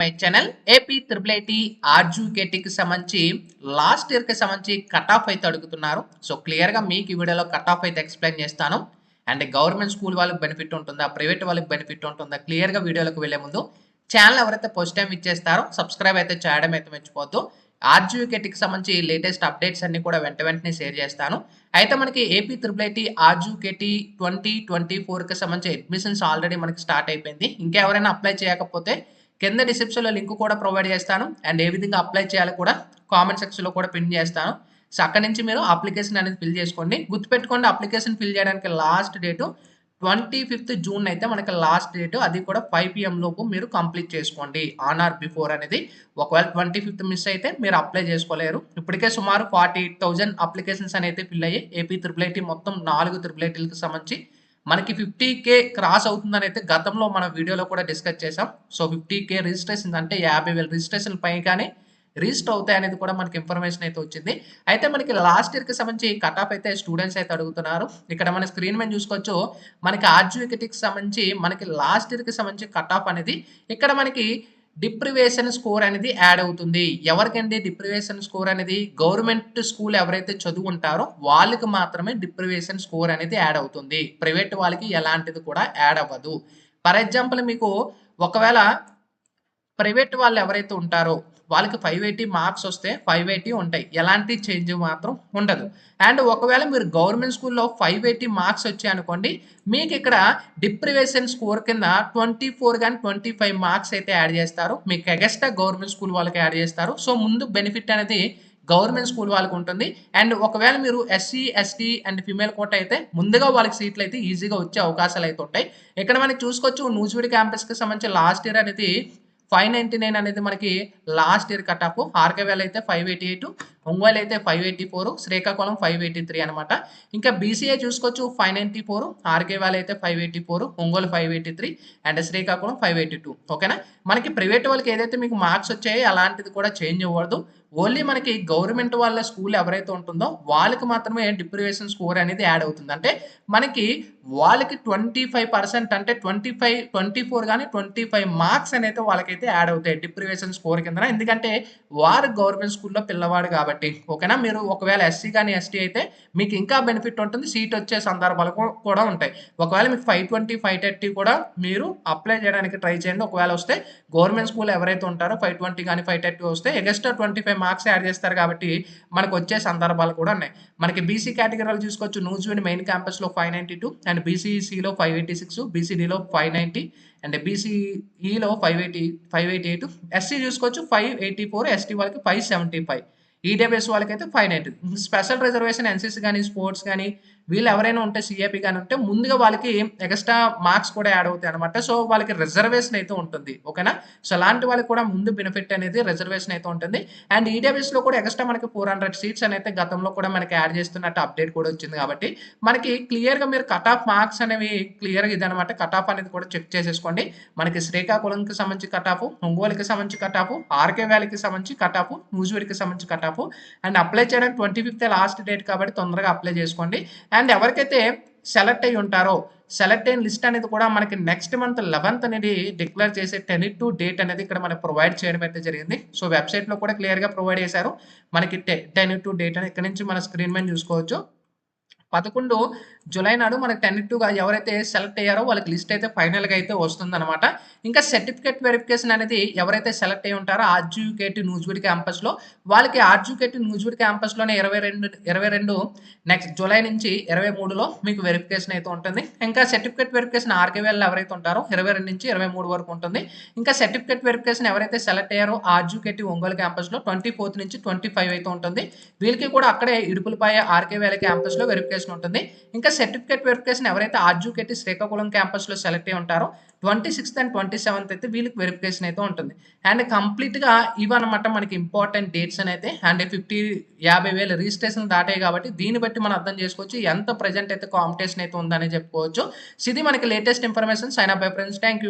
My channel AP triple IT ఆర్జుకేటీకి సంబంధించి last ఇయర్కి సంబంధించి కట్ ఆఫ్ అయితే అడుగుతున్నారు. సో క్లియర్గా మీకు ఈ వీడియోలో కట్ ఆఫ్ అయితే ఎక్స్ప్లెయిన్ చేస్తాను. అండ్ గవర్నమెంట్ స్కూల్ వాళ్ళకి బెనిఫిట్ ఉంటుందా, ప్రైవేట్ వాళ్ళకి బెనిఫిట్ ఉంటుందా, క్లియర్గా వీడియోలోకి వెళ్ళే ముందు ఛానల్ ఎవరైతే ఫస్ట్ టైం ఇచ్చేస్తారో సబ్స్క్రైబ్ అయితే చేయడం అయితే మర్చిపోద్దు. ఆర్జుకేటీకి సంబంధించి లేటెస్ట్ అప్డేట్స్ అన్ని కూడా వెంటనే షేర్ చేస్తాను. అయితే మనకి ఏపీ త్రిబుల్ ఐటీ ఆర్జుకేటీ 2024కి సంబంధించి అడ్మిషన్స్ ఆల్రెడీ మనకి స్టార్ట్ అయిపోయింది. ఇంకా ఎవరైనా అప్లై చేయకపోతే కింద డిస్క్రిప్షన్లో లింక్ కూడా ప్రొవైడ్ చేస్తాను. అండ్ ఏ విధంగా అప్లై చేయాలో కూడా కామెంట్ సెక్షన్లో కూడా పిన్ చేస్తాను. సో అక్కడ నుంచి మీరు అప్లికేషన్ అనేది ఫిల్ చేసుకోండి. గుర్తుపెట్టుకోండి, అప్లికేషన్ ఫిల్ చేయడానికి లాస్ట్ డేటు 25th జూన్ అయితే మనకి లాస్ట్ డేట్. అది కూడా 5 PM లోపు మీరు కంప్లీట్ చేసుకోండి, ఆన్ ఆర్ బిఫోర్ అనేది. ఒకవేళ 25th మిస్ అయితే మీరు అప్లై చేసుకోలేరు. ఇప్పటికే సుమారు 48,000 అప్లికేషన్స్ అనేది ఫిల్ అయ్యాయి. ఏపీ త్రిబుల్ ఐటీ మొత్తం 4 త్రిబుల్ ఐటీలకు సంబంధించి మనకి 50K క్రాస్ అవుతుందని అయితే గతంలో మన వీడియోలో కూడా డిస్కస్ చేసాం. సో 50K రిజిస్ట్రేషన్ అంటే 50,000 రిజిస్ట్రేషన్ పైగానే రిజిస్టర్ అవుతాయి అనేది కూడా మనకి ఇన్ఫర్మేషన్ అయితే వచ్చింది. అయితే మనకి లాస్ట్ ఇయర్కి సంబంధించి కట్ ఆఫ్ అయితే స్టూడెంట్స్ అయితే అడుగుతున్నారు. ఇక్కడ మన స్క్రీన్ మీద చూసుకోవచ్చు, మనకి ఆర్జుకేటీకి సంబంధించి మనకి లాస్ట్ ఇయర్కి సంబంధించి కట్ ఆఫ్ అనేది ఇక్కడ మనకి డిప్రివేషన్ స్కోర్ అనేది యాడ్ అవుతుంది. ఎవరికండి డిప్రివేషన్ స్కోర్ అనేది? గవర్నమెంట్ స్కూల్ ఎవరైతే చదువుకుంటారో వాళ్ళకి మాత్రమే డిప్రివేషన్ స్కోర్ అనేది యాడ్ అవుతుంది. ప్రైవేట్ వాళ్ళకి ఎలాంటిది కూడా యాడ్ అవ్వదు. ఫర్ ఎగ్జాంపుల్ మీకు ఒకవేళ ప్రైవేట్ వాళ్ళు ఎవరైతే ఉంటారో వాళ్ళకి 580 మార్క్స్ వస్తే 580 ఉంటాయి, ఎలాంటి చేంజ్ మాత్రం ఉండదు. అండ్ ఒకవేళ మీరు గవర్నమెంట్ స్కూల్లో 580 మార్క్స్ వచ్చాయి అనుకోండి, మీకు ఇక్కడ డిప్రివేషన్ స్కోర్ కింద 24 కానీ 25 మార్క్స్ అయితే యాడ్ చేస్తారు. మీకు ఎగస్ట్రా గవర్నమెంట్ స్కూల్ వాళ్ళకి యాడ్ చేస్తారు. సో ముందు బెనిఫిట్ అనేది గవర్నమెంట్ స్కూల్ వాళ్ళకి ఉంటుంది. అండ్ ఒకవేళ మీరు ఎస్సీ ఎస్టీ అండ్ ఫిమేల్ కోట అయితే ముందుగా వాళ్ళకి సీట్లు అయితే ఈజీగా వచ్చే అవకాశాలు అయితే ఉంటాయి. ఇక్కడ మనకి చూసుకోవచ్చు, నూజివీడు క్యాంపస్కి సంబంధించి లాస్ట్ ఇయర్ అనేది 599 అనేది మనకి లాస్ట్ ఇయర్ కట్ ఆఫ్. ఆర్కేవేల్ అయితే 588, ఒంగోలు అయితే 584, శ్రీకాకుళం 583 అనమాట. ఇంకా బీసీఏ చూసుకోవచ్చు 594, ఆర్కేవేల్ అయితే 584, ఒంగోలు 583 అండ్ శ్రీకాకుళం 582. ఓకేనా? మనకి ప్రైవేట్ వాళ్ళకి ఏదైతే మీకు మార్క్స్ వచ్చాయో అలాంటిది కూడా చేంజ్ అవ్వదు. ఓన్లీ మనకి గవర్నమెంట్ వాళ్ళ స్కూల్ ఎవరైతే ఉంటుందో వాళ్ళకి మాత్రమే డిప్రివేషన్ స్కోర్ అనేది యాడ్ అవుతుంది. అంటే మనకి వాళ్ళకి 25% అంటే 24 కానీ 25 మార్క్స్ అనేది వాళ్ళకైతే యాడ్ అవుతాయి డిప్రివేషన్ స్కోర్ కింద. ఎందుకంటే వారు గవర్నమెంట్ స్కూల్లో పిల్లవాడు కాబట్టి. ఓకేనా? మీరు ఒకవేళ ఎస్సీ కానీ ఎస్టీ అయితే మీకు ఇంకా బెనిఫిట్ ఉంటుంది, సీట్ వచ్చే సందర్భాలు కూడా ఉంటాయి. ఒకవేళ మీకు 520 530 కూడా మీరు అప్లై చేయడానికి ట్రై చేయండి. ఒకవేళ వస్తే గవర్నమెంట్ స్కూల్ ఎవరైతే ఉంటారో 520 కానీ 530 వస్తే ఎక్స్ట్రా 25 మార్క్స్ యాడ్ చేస్తారు కాబట్టి మనకు వచ్చే సందర్భాలు కూడా ఉన్నాయి. మనకి బీసీ కేటగిరీలో చూసుకోవచ్చు, నూజివీడు మెయిన్ క్యాంపస్లో 592 అండ్ బీసీసీలో 586, బీసీడీలో 590 అండ్ బీసీఈలో 588, ఎస్సీ చూసుకోవచ్చు 584, ఎస్టీ వాళ్ళకి 575, ఈడబ్ల్యూఎస్ వాళ్ళకైతే 590. స్పెషల్ రిజర్వేషన్ ఎన్సీసీ కానీ స్పోర్ట్స్ కానీ వీళ్ళు ఎవరైనా ఉంటే సిఏపీ కానీ ఉంటే ముందుగా వాళ్ళకి ఎక్స్ట్రా మార్క్స్ కూడా యాడ్ అవుతాయి అనమాట. సో వాళ్ళకి రిజర్వేషన్ అయితే ఉంటుంది. ఓకేనా? సో అలాంటి వాళ్ళకి కూడా ముందు బెనిఫిట్ అనేది రిజర్వేషన్ అయితే ఉంటుంది. అండ్ ఈడబ్ల్యూఎస్లో కూడా ఎక్స్ట్రా మనకి 400 సీట్స్ అనేది గతంలో కూడా మనకి యాడ్ చేస్తున్నట్టు అప్డేట్ కూడా వచ్చింది. కాబట్టి మనకి క్లియర్గా మీరు కట్ ఆఫ్ మార్క్స్ అనేవి క్లియర్గా ఇదనమాట. కట్ ఆఫ్ అనేది కూడా చెక్ చేసేసుకోండి. మనకి శ్రీకాకుళంకి సంబంధించి కట్ ఆఫ్, ఒంగోలుకి సంబంధించి కట్ ఆఫ్, ఆర్కే వ్యాలీకి సంబంధించి కట్ ఆఫ్, నూజివీడికి సంబంధించి కట్ ఆఫ్. అండ్ అప్లై చేయడానికి 25th లాస్ట్ డేట్ కాబట్టి తొందరగా అప్లై చేసుకోండి. అండ్ ఎవరికైతే సెలెక్ట్ అయ్యి ఉంటారో సెలెక్ట్ అయిన లిస్ట్ అనేది కూడా మనకి నెక్స్ట్ మంత్ 11th అనేది డిక్లేర్ చేసే టెనిటివ్ డేట్ అనేది ఇక్కడ మనకి ప్రొవైడ్ చేయడం అయితే జరిగింది. సో వెబ్సైట్లో కూడా క్లియర్గా ప్రొవైడ్ చేశారు మనకి టెనిటివ్ డేట్ అనేది. ఇక్కడ నుంచి మన స్క్రీన్ మీద చూసుకోవచ్చు. 11 జూలై నాడు మనకి టెనిటివ్గా ఎవరైతే సెలెక్ట్ అయ్యారో వాళ్ళకి లిస్ట్ అయితే ఫైనల్గా అయితే వస్తుందన్నమాట. ఇంకా సర్టిఫికేట్ వెరిఫికేషన్ అనేది ఎవరైతే సెలెక్ట్ అయ్యి ఉంటారో ఆర్జుకేటీ నూజివీడు క్యాంపస్లో వాళ్ళకి ఆర్జుకేటీ నూజివీడు క్యాంపస్లోనే 22 నెక్స్ట్ జూలై నుంచి 23లో మీకు వెరిఫికేషన్ అయితే ఉంటుంది. ఇంకా సర్టిఫికేట్ వెరిఫికేషన్ ఆర్కేవేల్ ఎవరైతే ఉంటారో 22 నుంచి 23 వరకు ఉంటుంది. ఇంకా సర్టిఫికేట్ వెరిఫికేషన్ ఎవరైతే సెలెక్ట్ అయ్యారో ఆర్జుకేటీ ఒంగోలు క్యాంపస్లో 24th నుంచి 25 అయితే ఉంటుంది. వీళ్ళకి కూడా అక్కడే ఇడుపులపాయ ఆర్కేవేల్ క్యాంపస్లో వెరిఫికేషన్ ఉంటుంది. ఇంకా సర్టిఫికేట్ వెరిఫికేషన్ ఎవరైతే ఆర్జుకేటీ శ్రీకాకుళం క్యాంపస్లో సెలెక్ట్ అయ్యి ఉంటారో 26th అండ్ 27th అయితే వీళ్ళకి వెరిఫికేషన్ అయితే ఉంటుంది. అండ్ కంప్లీట్గా ఇవన్నమాట మనకి ఇంపార్టెంట్ డేట్స్ అని అయితే. అండ్ 50,000 రిజిస్ట్రేషన్ దాటాయి కాబట్టి దీన్ని బట్టి మనం అర్థం చేసుకోవచ్చు ఎంత ప్రజెంట్ అయితే కాంపిటీషన్ అయితే ఉందని చెప్పుకోవచ్చు. ఇది మనకి latest information. Sign up bye friends. Thank you.